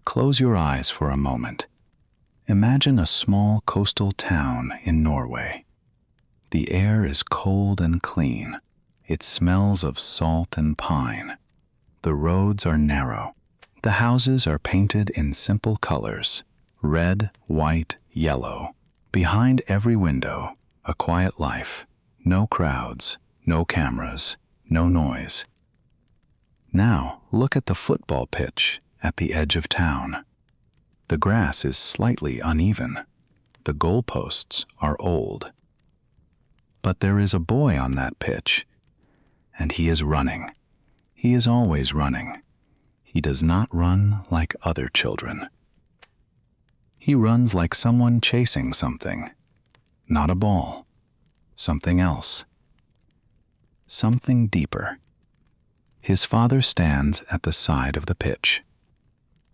Close your eyes for a moment. Imagine a small coastal town in Norway. The air is cold and clean. It smells of salt and pine. The roads are narrow. The houses are painted in simple colors: red, white, yellow. Behind every window, a quiet life. No crowds, no cameras, no noise. Now, look at the football pitch at the edge of town. The grass is slightly uneven. The goalposts are old. But there is a boy on that pitch, and he is running. He is always running. He does not run like other children. He runs like someone chasing something. Not a ball. Something else. Something deeper. His father stands at the side of the pitch.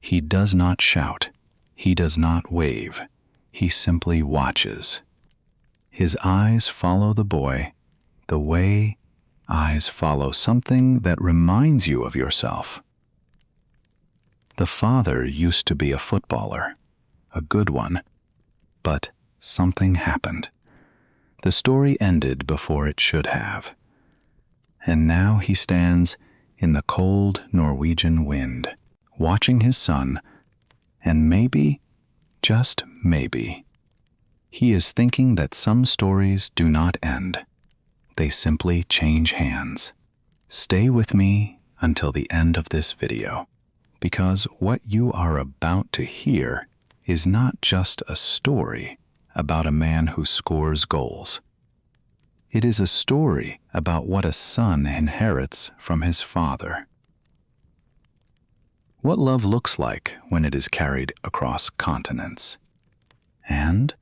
He does not shout. He does not wave. He simply watches. His eyes follow the boy the way eyes follow something that reminds you of yourself. The father used to be a footballer, a good one, but something happened. The story ended before it should have. And now he stands in the cold Norwegian wind, watching his son, and maybe, just maybe, he is thinking that some stories do not end. They simply change hands. Stay with me until the end of this video, because what you are about to hear is not just a story about a man who scores goals. It is a story about what a son inherits from his father. What love looks like when it is carried across continents. And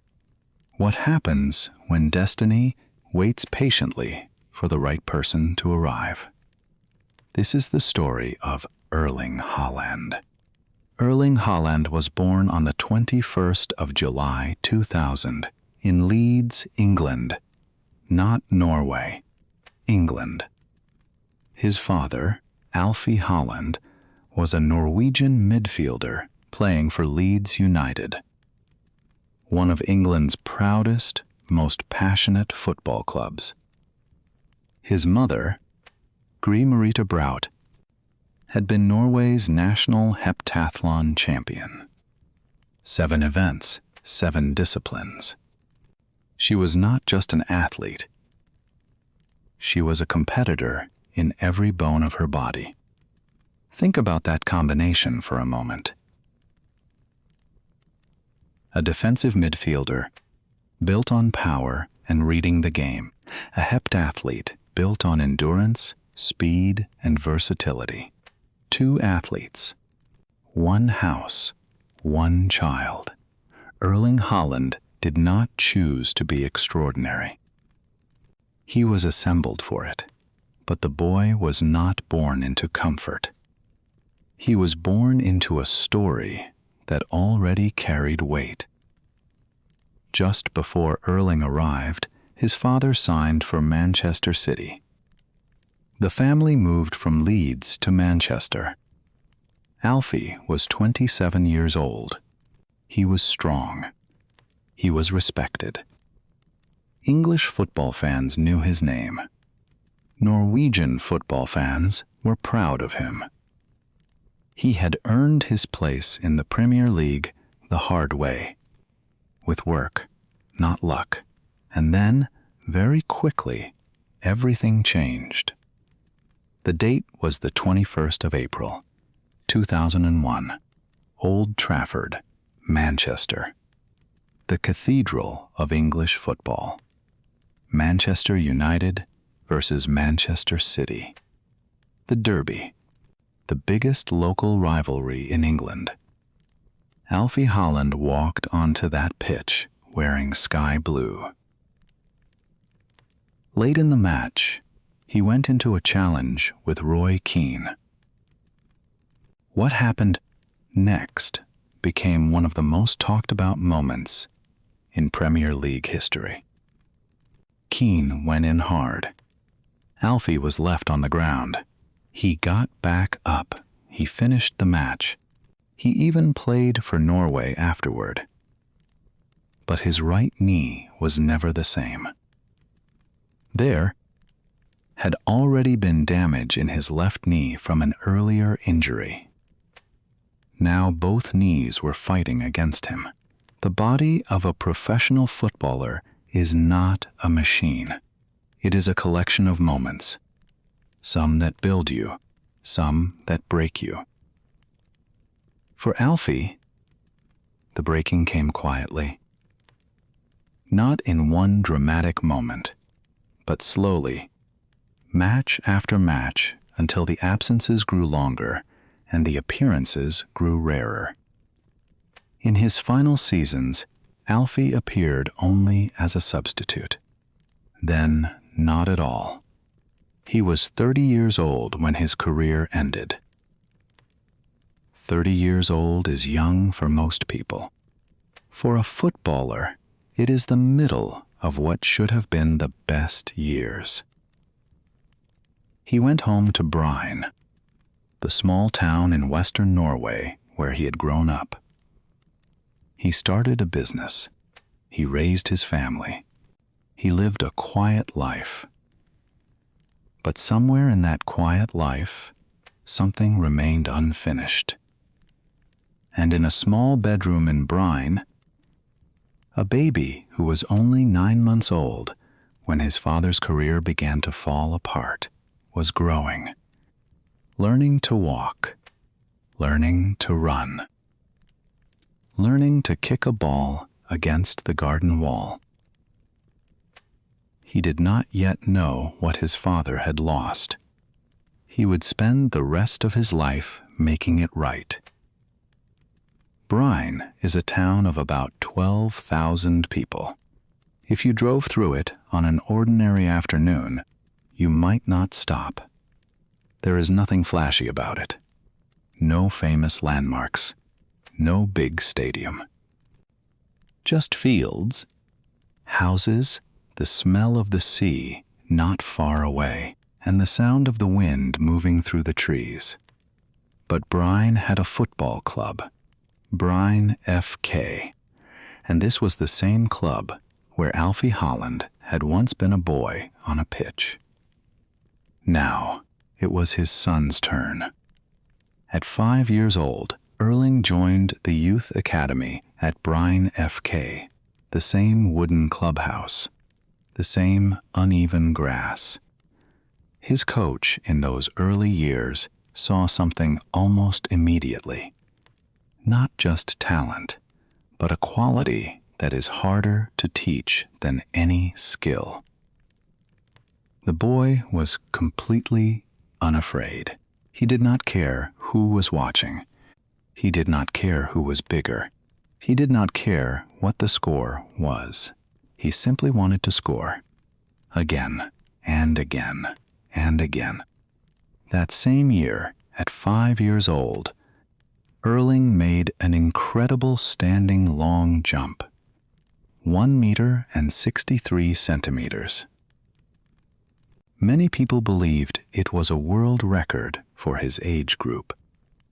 what happens when destiny waits patiently for the right person to arrive. This is the story of Erling Haaland. Erling Haaland was born on the 21st of July 2000 in Leeds, England, not Norway, England. His father, Alfie Haaland, was a Norwegian midfielder playing for Leeds United, one of England's proudest, most passionate football clubs. His mother, Gry-Merete Braut, had been Norway's national heptathlon champion. 7 events, 7 disciplines. She was not just an athlete. She was a competitor in every bone of her body. Think about that combination for a moment. A defensive midfielder, built on power and reading the game. A heptathlete, built on endurance, speed, and versatility. 2 athletes. 1 house. 1 child. Erling Haaland did not choose to be extraordinary. He was assembled for it, but the boy was not born into comfort. He was born into a story that already carried weight. Just before Erling arrived, his father signed for Manchester City. The family moved from Leeds to Manchester. Alfie was 27 years old. He was strong. He was respected. English football fans knew his name. Norwegian football fans were proud of him. He had earned his place in the Premier League the hard way, with work, not luck. And then, very quickly, everything changed. The date was the 21st of April, 2001, Old Trafford, Manchester. The cathedral of English football. Manchester United versus Manchester City. The Derby, the biggest local rivalry in England. Alfie Haaland walked onto that pitch wearing sky blue. Late in the match, he went into a challenge with Keane. What happened next became one of the most talked about moments in Premier League history. Keane went in hard. Alfie was left on the ground. He got back up. He finished the match. He even played for Norway afterward. But his right knee was never the same. There had already been damage in his left knee from an earlier injury. Now both knees were fighting against him. The body of a professional footballer is not a machine. It is a collection of moments, some that build you, some that break you. For Alfie, the breaking came quietly. Not in one dramatic moment, but slowly, match after match, until the absences grew longer and the appearances grew rarer. In his final seasons, Alfie appeared only as a substitute. Then, not at all. He was 30 years old when his career ended. 30 years old is young for most people. For a footballer, it is the middle of what should have been the best years. He went home to Bryne, the small town in western Norway where he had grown up. He started a business. He raised his family. He lived a quiet life. But somewhere in that quiet life, something remained unfinished. And in a small bedroom in Bryne, a baby who was only 9 months old when his father's career began to fall apart was growing, learning to walk, learning to run, learning to kick a ball against the garden wall. He did not yet know what his father had lost. He would spend the rest of his life making it right. Bryne is a town of about 12,000 people. If you drove through it on an ordinary afternoon, you might not stop. There is nothing flashy about it. No famous landmarks. No big stadium. Just fields, houses, the smell of the sea not far away, and the sound of the wind moving through the trees. But Bryne had a football club, Bryne FK, and this was the same club where Alfie Haaland had once been a boy on a pitch. Now, it was his son's turn. At 5 years old, Erling joined the youth academy at Bryne FK, the same wooden clubhouse, the same uneven grass. His coach in those early years saw something almost immediately. Not just talent, but a quality that is harder to teach than any skill. The boy was completely unafraid. He did not care who was watching. He did not care who was bigger. He did not care what the score was. He simply wanted to score. Again, and again, and again. That same year, at 5 years old, Erling made an incredible standing long jump, 1 meter and 63 centimeters. Many people believed it was a world record for his age group.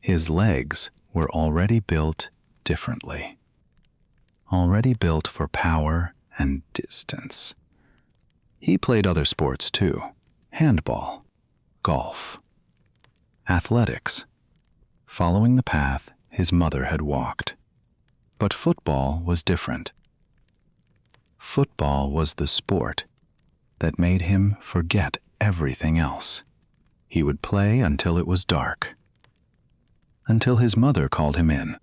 His legs were already built differently, already built for power and distance. He played other sports too: handball, golf, athletics, following the path his mother had walked. But football was different. Football was the sport that made him forget everything else. He would play until it was dark, until his mother called him in,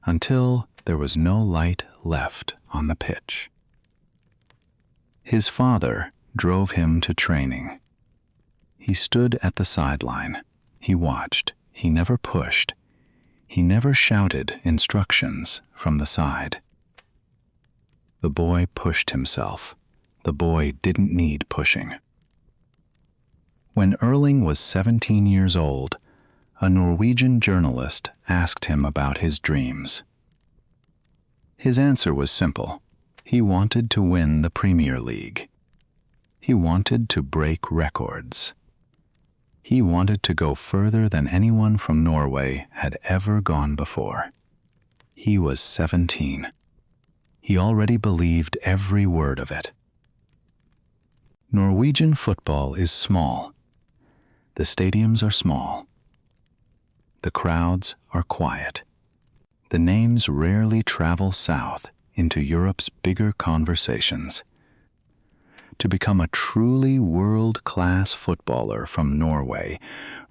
until there was no light left on the pitch. His father drove him to training. He stood at the sideline. He watched. He never pushed. He never shouted instructions from the side. The boy pushed himself. The boy didn't need pushing. When Erling was 17 years old, a Norwegian journalist asked him about his dreams. His answer was simple. He wanted to win the Premier League. He wanted to break records. He wanted to go further than anyone from Norway had ever gone before. He was 17. He already believed every word of it. Norwegian football is small. The stadiums are small. The crowds are quiet. The names rarely travel south into Europe's bigger conversations. To become a truly world-class footballer from Norway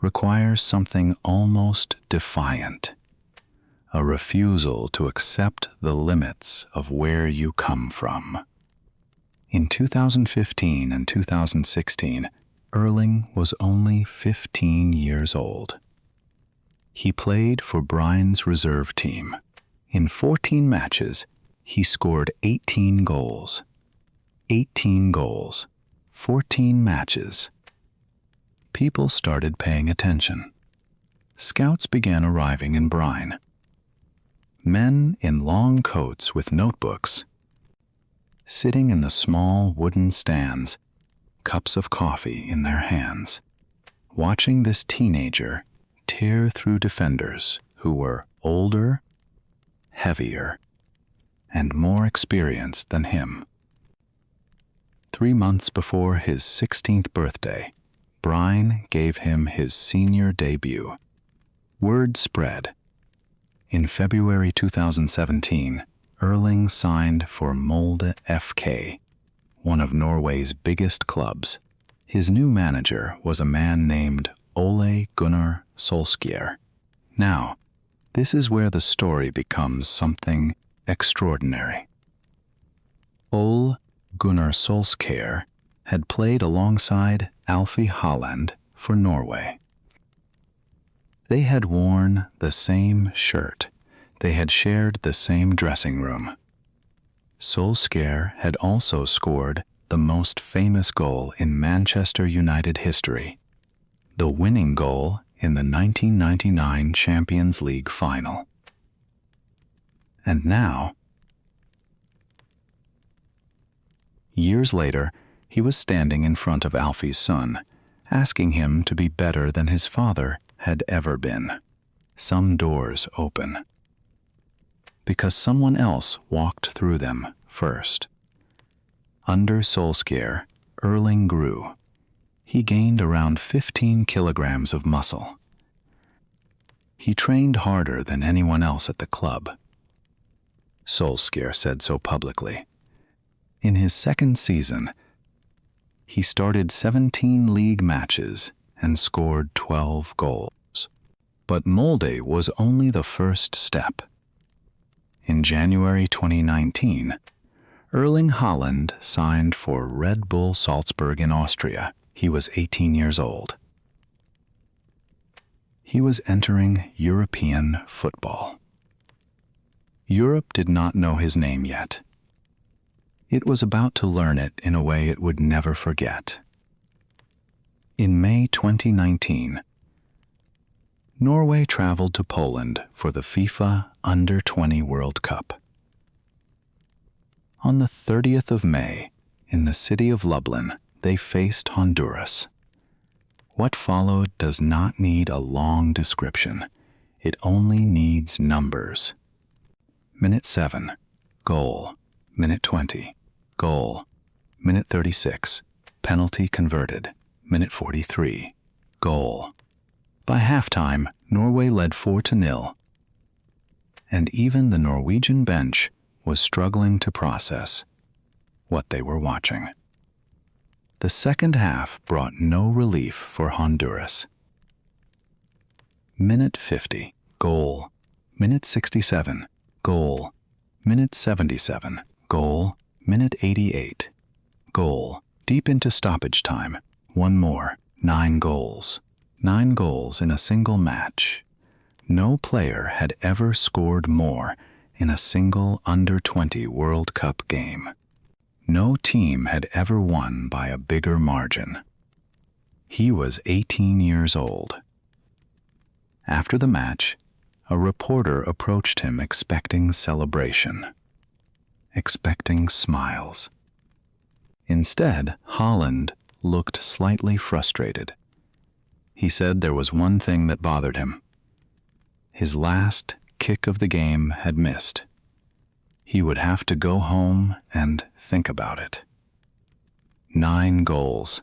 requires something almost defiant, a refusal to accept the limits of where you come from. In 2015 and 2016, Erling was only 15 years old. He played for Bryne's reserve team. In 14 matches, he scored 18 goals. 18 goals, 14 matches. People started paying attention. Scouts began arriving in Bryne. Men in long coats with notebooks, sitting in the small wooden stands, cups of coffee in their hands, watching this teenager tear through defenders who were older, heavier, and more experienced than him. 3 months before his 16th birthday, Bryne gave him his senior debut. Word spread. In February 2017, Erling signed for Molde FK, one of Norway's biggest clubs. His new manager was a man named Ole Gunnar Solskjær. Now, this is where the story becomes something extraordinary. Ole Gunnar Solskjær had played alongside Alfie Haaland for Norway. They had worn the same shirt. They had shared the same dressing room. Solskjær had also scored the most famous goal in Manchester United history, the winning goal in the 1999 Champions League final. And now, years later, he was standing in front of Alfie's son, asking him to be better than his father had ever been. Some doors open, because someone else walked through them first. Under Solskjær, Erling grew. He gained around 15 kilograms of muscle. He trained harder than anyone else at the club. Solskjær said so publicly. In his second season, he started 17 league matches and scored 12 goals. But Molde was only the first step. In January 2019, Erling Haaland signed for Red Bull Salzburg in Austria. He was 18 years old. He was entering European football. Europe did not know his name yet. It was about to learn it in a way it would never forget. In May 2019, Norway traveled to Poland for the FIFA Under-20 World Cup. On the 30th of May, in the city of Lublin, they faced Honduras. What followed does not need a long description. It only needs numbers. Minute 7, goal. Minute 20, goal. Minute 36, penalty converted. Minute 43, goal. By halftime, Norway led 4-0, and even the Norwegian bench was struggling to process what they were watching. The second half brought no relief for Honduras. Minute 50, goal. Minute 67, goal. Minute 77, goal. Minute 88, goal. Deep into stoppage time, one more, 9 goals. 9 goals in a single match. No player had ever scored more in a single Under-20 World Cup game. No team had ever won by a bigger margin. He was 18 years old. After the match, a reporter approached him expecting celebration, expecting smiles. Instead, Haaland looked slightly frustrated. He said there was one thing that bothered him. His last kick of the game had missed. He would have to go home and think about it. 9 goals.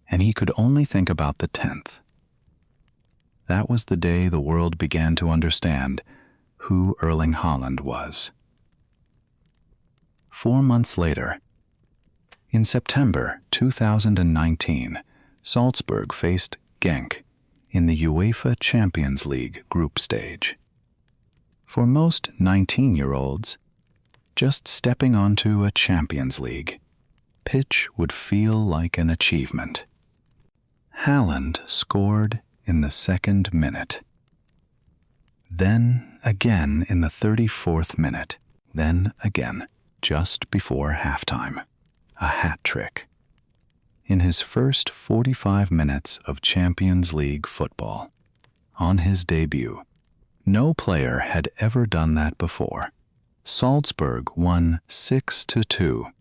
And he could only think about the 10th. That was the day the world began to understand who Erling Haaland was. 4 months later, in September 2019, Salzburg faced Genk in the UEFA Champions League group stage. For most 19-year-olds, just stepping onto a Champions League pitch would feel like an achievement. Haaland scored in the 2nd minute. Then again in the 34th minute. Then again just before halftime. A hat trick. In his first 45 minutes of Champions League football, on his debut, no player had ever done that before. Salzburg won 6-2.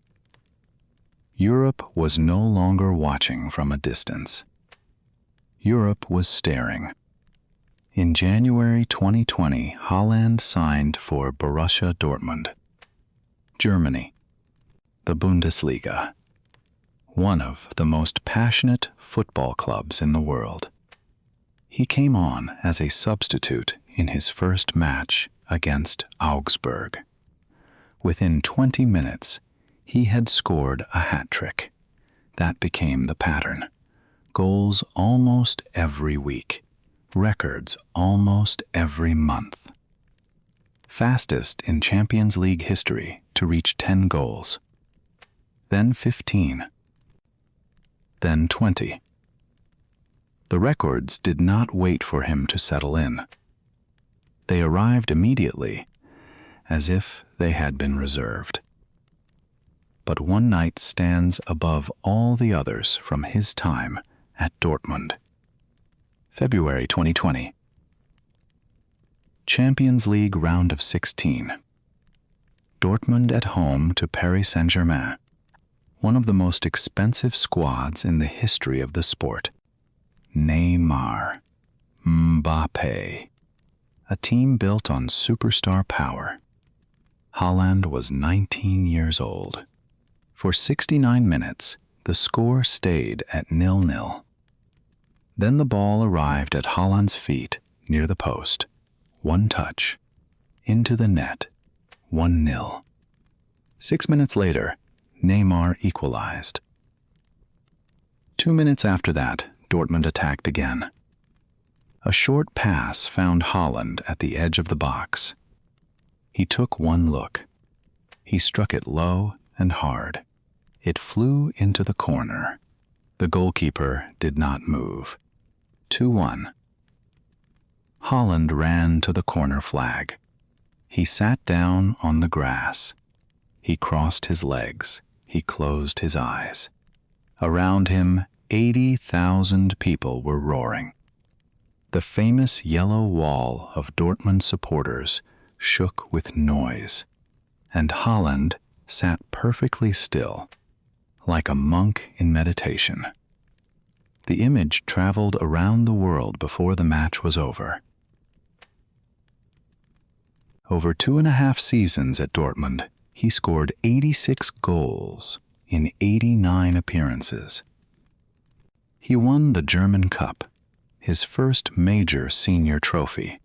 Europe was no longer watching from a distance. Europe was staring. In January 2020, Haaland signed for Borussia Dortmund, Germany, the Bundesliga, one of the most passionate football clubs in the world. He came on as a substitute in his first match against Augsburg. Within 20 minutes, he had scored a hat trick. That became the pattern. Goals almost every week. Records almost every month. Fastest in Champions League history to reach 10 goals. Then 15. Then 20. The records did not wait for him to settle in. They arrived immediately, as if they had been reserved. But one night stands above all the others from his time at Dortmund. February 2020. Champions League round of 16. Dortmund at home to Paris Saint-Germain, one of the most expensive squads in the history of the sport. Neymar, Mbappe, a team built on superstar power. Haaland was 19 years old. For 69 minutes, the score stayed at 0-0. Then the ball arrived at Haaland's feet near the post. One touch. Into the net. 1-0. 6 minutes later, Neymar equalized. 2 minutes after that, Dortmund attacked again. A short pass found Haaland at the edge of the box. He took one look. He struck it low and hard. It flew into the corner. The goalkeeper did not move. 2-1. Haaland ran to the corner flag. He sat down on the grass. He crossed his legs. He closed his eyes. Around him, 80,000 people were roaring. The famous yellow wall of Dortmund supporters shook with noise, and Haaland sat perfectly still, like a monk in meditation. The image traveled around the world before the match was over. Over 2.5 seasons at Dortmund, he scored 86 goals in 89 appearances. He won the German Cup, his first major senior trophy.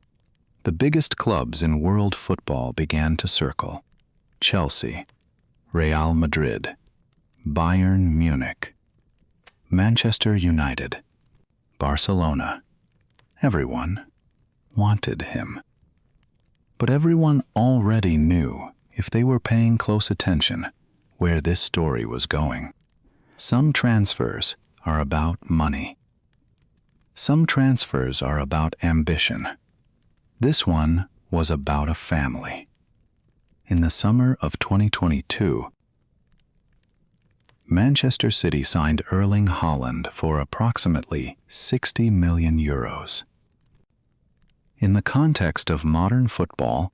The biggest clubs in world football began to circle. Chelsea, Real Madrid, Bayern Munich, Manchester United, Barcelona. Everyone wanted him. But everyone already knew, if they were paying close attention, where this story was going. Some transfers are about money. Some transfers are about ambition. This one was about a family. In the summer of 2022, Manchester City signed Erling Haaland for approximately 60 million euros. In the context of modern football,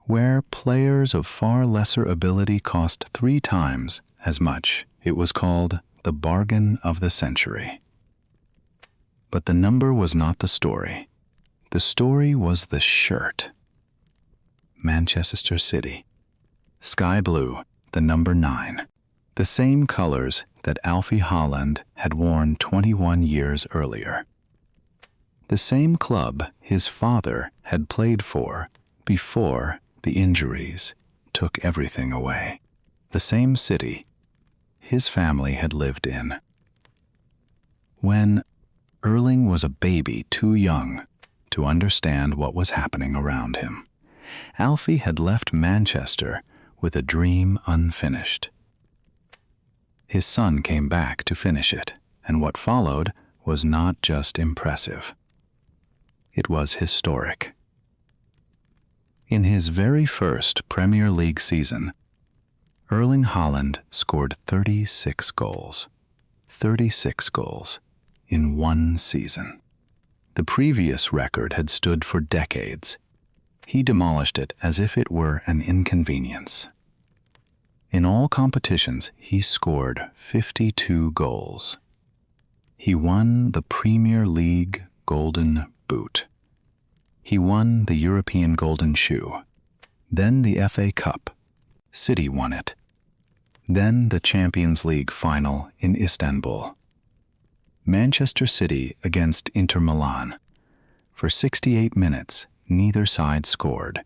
where players of far lesser ability cost 3 times as much, it was called the bargain of the century. But the number was not the story. The story was the shirt. Manchester City. Sky blue, the number 9. The same colors that Alfie Haaland had worn 21 years earlier. The same club his father had played for before the injuries took everything away. The same city his family had lived in. When Erling was a baby too young to understand what was happening around him, Alfie had left Manchester with a dream unfinished. His son came back to finish it, and what followed was not just impressive. It was historic. In his very first Premier League season, Erling Haaland scored 36 goals. 36 goals in one season. The previous record had stood for decades. He demolished it as if it were an inconvenience. In all competitions, he scored 52 goals. He won the Premier League Golden Boot. He won the European Golden Shoe. Then the FA Cup. City won it. Then the Champions League final in Istanbul. Manchester City against Inter Milan. For 68 minutes, neither side scored.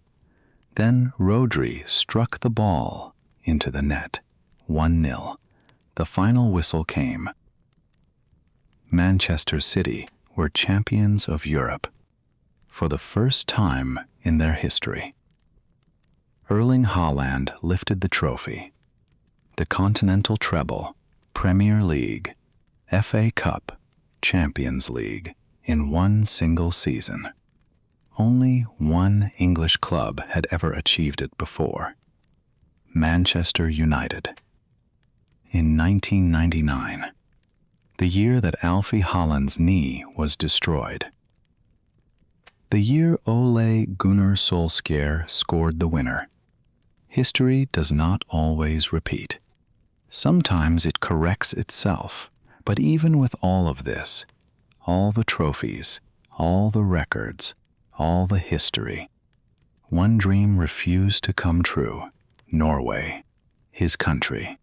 Then Rodri struck the ball into the net. 1-0. The final whistle came. Manchester City were champions of Europe for the first time in their history. Erling Haaland lifted the trophy. The Continental Treble, Premier League, FA Cup, Champions League in one single season. Only one English club had ever achieved it before. Manchester United. In 1999, the year that Alfie Haaland's knee was destroyed. The year Ole Gunnar Solskjær scored the winner. History does not always repeat. Sometimes it corrects itself, but even with all of this, all the trophies, all the records, all the history, one dream refused to come true. Norway, his country.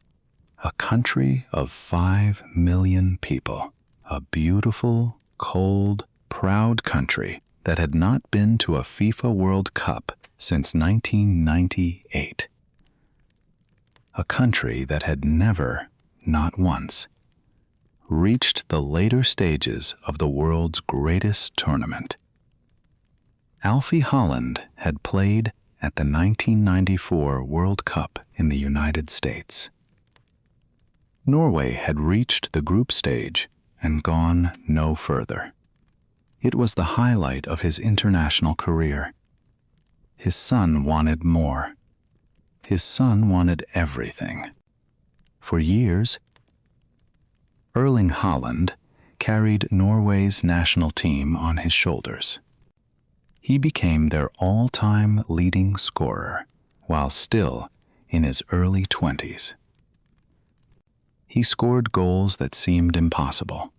A country of 5 million people. A beautiful, cold, proud country that had not been to a FIFA World Cup since 1998. A country that had never, not once, reached the later stages of the world's greatest tournament. Alfie Haaland had played at the 1994 World Cup in the United States. Norway had reached the group stage and gone no further. It was the highlight of his international career. His son wanted more. His son wanted everything. For years, Erling Haaland carried Norway's national team on his shoulders. He became their all-time leading scorer while still in his early 20s. He scored goals that seemed impossible.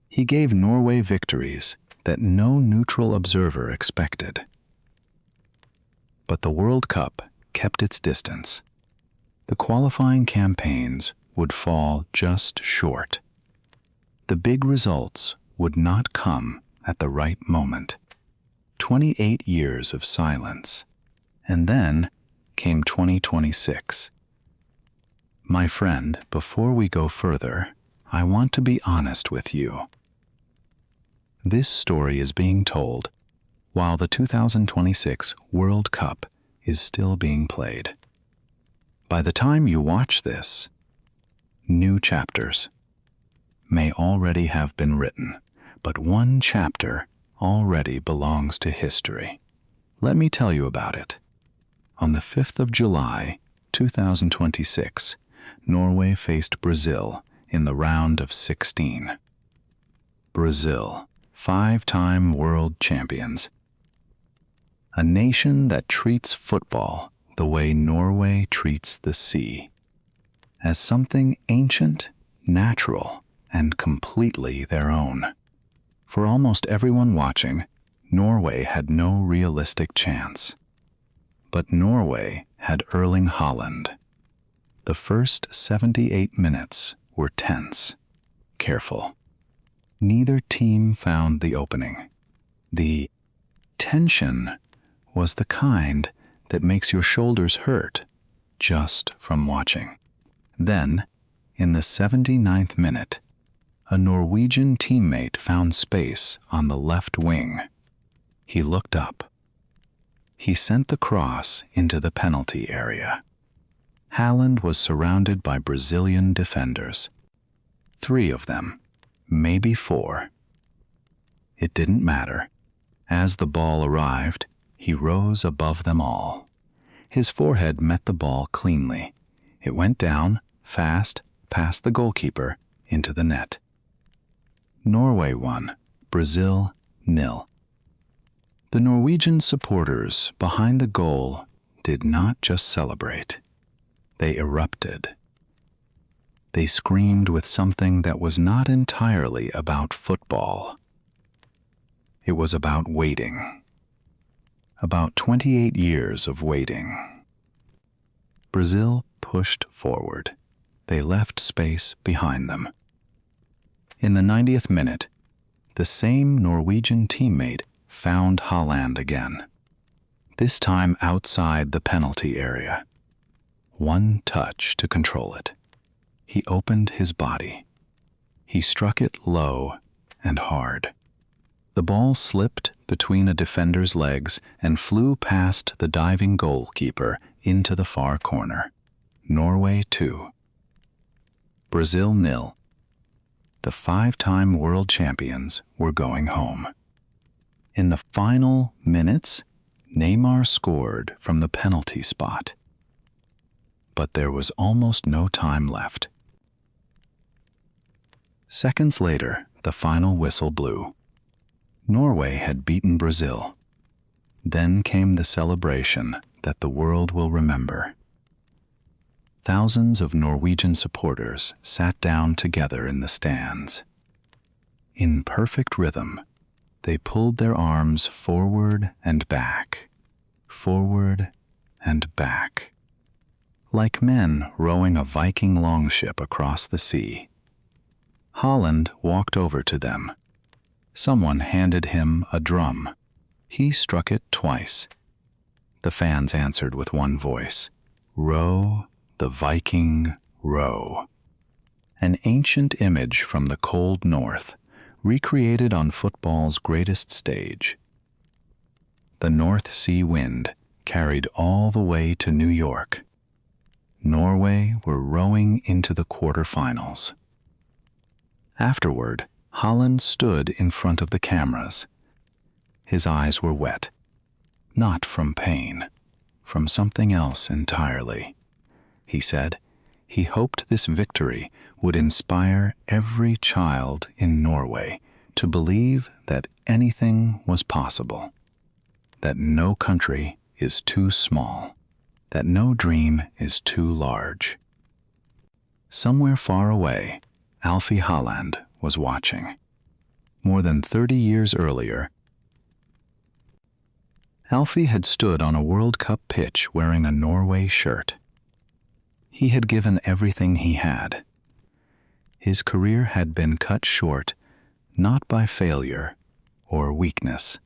He gave Norway victories that no neutral observer expected. But the World Cup kept its distance. The qualifying campaigns would fall just short. The big results would not come at the right moment. 28 years of silence, and then came 2026. My friend, before we go further, I want to be honest with you. This story is being told while the 2026 World Cup is still being played. By the time you watch this, new chapters may already have been written, but one chapter already belongs to history. Let me tell you about it. On the 5th of July, 2026, Norway faced Brazil in the round of 16. Brazil, 5-time world champions. A nation that treats football the way Norway treats the sea, as something ancient natural, and completely their own. For almost everyone watching, Norway had no realistic chance. But Norway had Erling Haaland. The first 78 minutes were tense, careful. Neither team found the opening. The tension was the kind that makes your shoulders hurt just from watching. Then, in the 79th minute, a Norwegian teammate found space on the left wing. He looked up. He sent the cross into the penalty area. Haaland was surrounded by Brazilian defenders. 3 of them, maybe 4. It didn't matter. As the ball arrived, he rose above them all. His forehead met the ball cleanly. It went down, fast, past the goalkeeper, into the net. Norway won, Brazil 0. The Norwegian supporters behind the goal did not just celebrate. They erupted. They screamed with something that was not entirely about football. It was about waiting. About 28 years of waiting. Brazil pushed forward. They left space behind them. In the 90th minute, the same Norwegian teammate found Haaland again. This time outside the penalty area. One touch to control it. He opened his body. He struck it low and hard. The ball slipped between a defender's legs and flew past the diving goalkeeper into the far corner. Norway 2. Brazil 0. The 5-time world champions were going home. In the final minutes, Neymar scored from the penalty spot. But there was almost no time left. Seconds later, the final whistle blew. Norway had beaten Brazil. Then came the celebration that the world will remember. Thousands of Norwegian supporters sat down together in the stands. In perfect rhythm, they pulled their arms forward and back, forward and back. Like men rowing a Viking longship across the sea. Haaland walked over to them. Someone handed him a drum. He struck it twice. The fans answered with one voice, "Row, the Viking, row." An ancient image from the cold north, recreated on football's greatest stage. The North Sea wind carried all the way to New York. Norway were rowing into the quarterfinals. Afterward, Haaland stood in front of the cameras. His eyes were wet, not from pain, from something else entirely. He said he hoped this victory would inspire every child in Norway to believe that anything was possible, that no country is too small, that no dream is too large. Somewhere far away, Alfie Haaland was watching. More than 30 years earlier, Alfie had stood on a World Cup pitch wearing a Norway shirt. He had given everything he had. His career had been cut short, not by failure or weakness,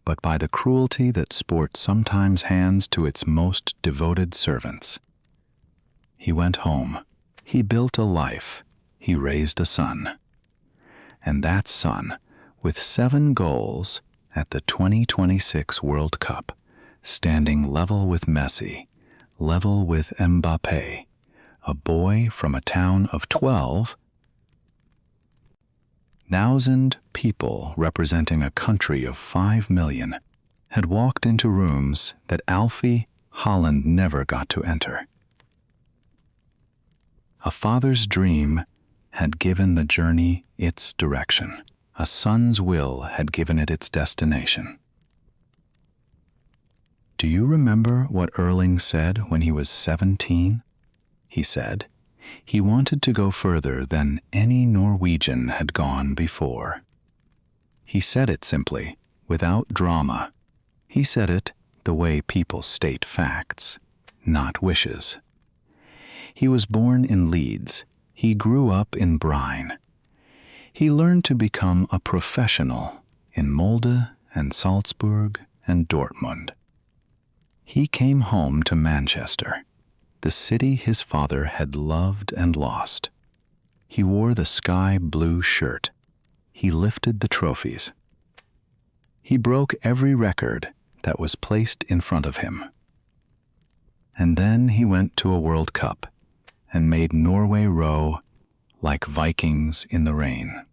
but by the cruelty that sport sometimes hands to its most devoted servants. He went home. He built a life. He raised a son. And that son, with 7 goals at the 2026 World Cup, standing level with Messi, level with Mbappé, a boy from a town of 12,000 people representing a country of 5 million, had walked into rooms that Alfie Haaland never got to enter. A father's dream had given the journey its direction. A son's will had given it its destination. Do you remember what Erling said when he was 17? He said, He wanted to go further than any Norwegian had gone before. He said it simply, without drama. He said it the way people state facts, not wishes. He was born in Leeds. He grew up in Bryne. He learned to become a professional in Molde and Salzburg and Dortmund. He came home to Manchester, the city his father had loved and lost. He wore the sky blue shirt. He lifted the trophies. He broke every record that was placed in front of him. And then he went to a World Cup and made Norway row like Vikings in the rain.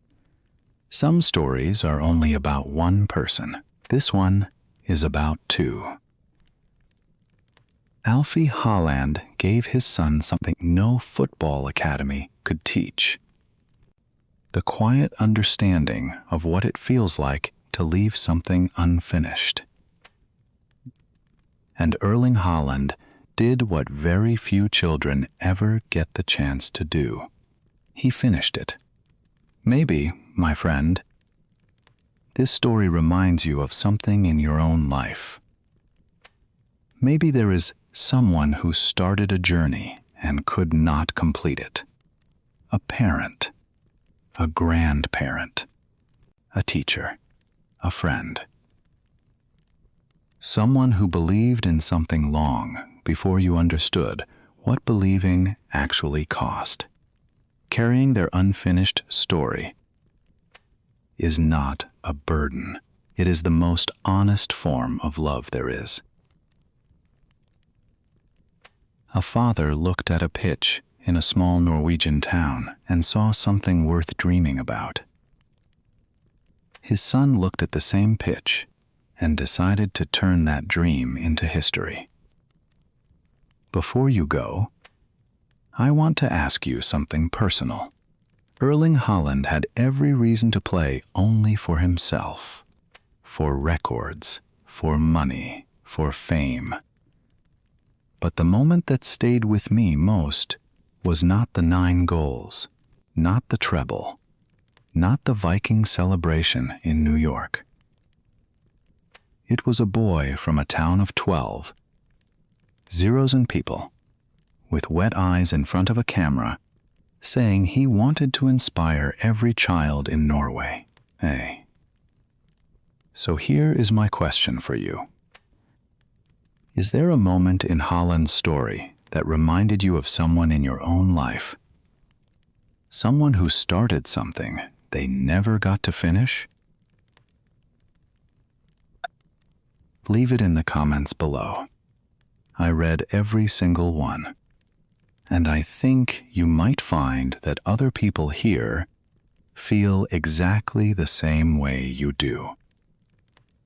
Some stories are only about one person. This one is about two. Alfie Haaland gave his son something no football academy could teach: the quiet understanding of what it feels like to leave something unfinished. And Erling Haaland did what very few children ever get the chance to do. He finished it. Maybe, my friend, this story reminds you of something in your own life. Maybe there is someone who started a journey and could not complete it. A parent, a grandparent, a teacher, a friend. Someone who believed in something long before you understood what believing actually cost. Carrying their unfinished story is not a burden. It is the most honest form of love there is. A father looked at a pitch in a small Norwegian town and saw something worth dreaming about. His son looked at the same pitch and decided to turn that dream into history. Before you go, I want to ask you something personal. Erling Haaland had every reason to play only for himself, for records, for money, for fame. But the moment that stayed with me most was not the 9 goals, not the treble, not the Viking celebration in New York. It was a boy from a town of 12, zeros and people, with wet eyes in front of a camera, saying he wanted to inspire every child in Norway. So here is my question for you. Is there a moment in Haaland's story that reminded you of someone in your own life? Someone who started something they never got to finish? Leave it in the comments below. I read every single one, and I think you might find that other people here feel exactly the same way you do.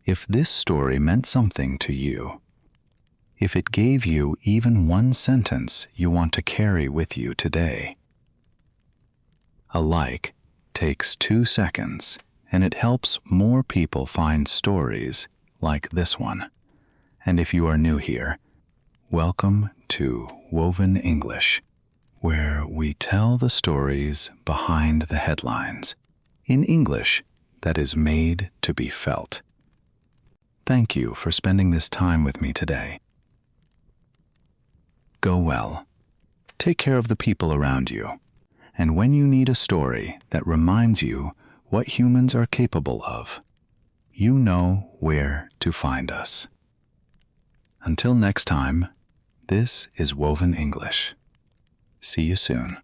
If this story meant something to you, if it gave you even one sentence you want to carry with you today, a like takes 2 seconds, and it helps more people find stories like this one. And if you are new here, welcome to Woven English, where we tell the stories behind the headlines in English that is made to be felt. Thank you for spending this time with me today. Go well. Take care of the people around you. And when you need a story that reminds you what humans are capable of, you know where to find us. Until next time, this is Woven English. See you soon.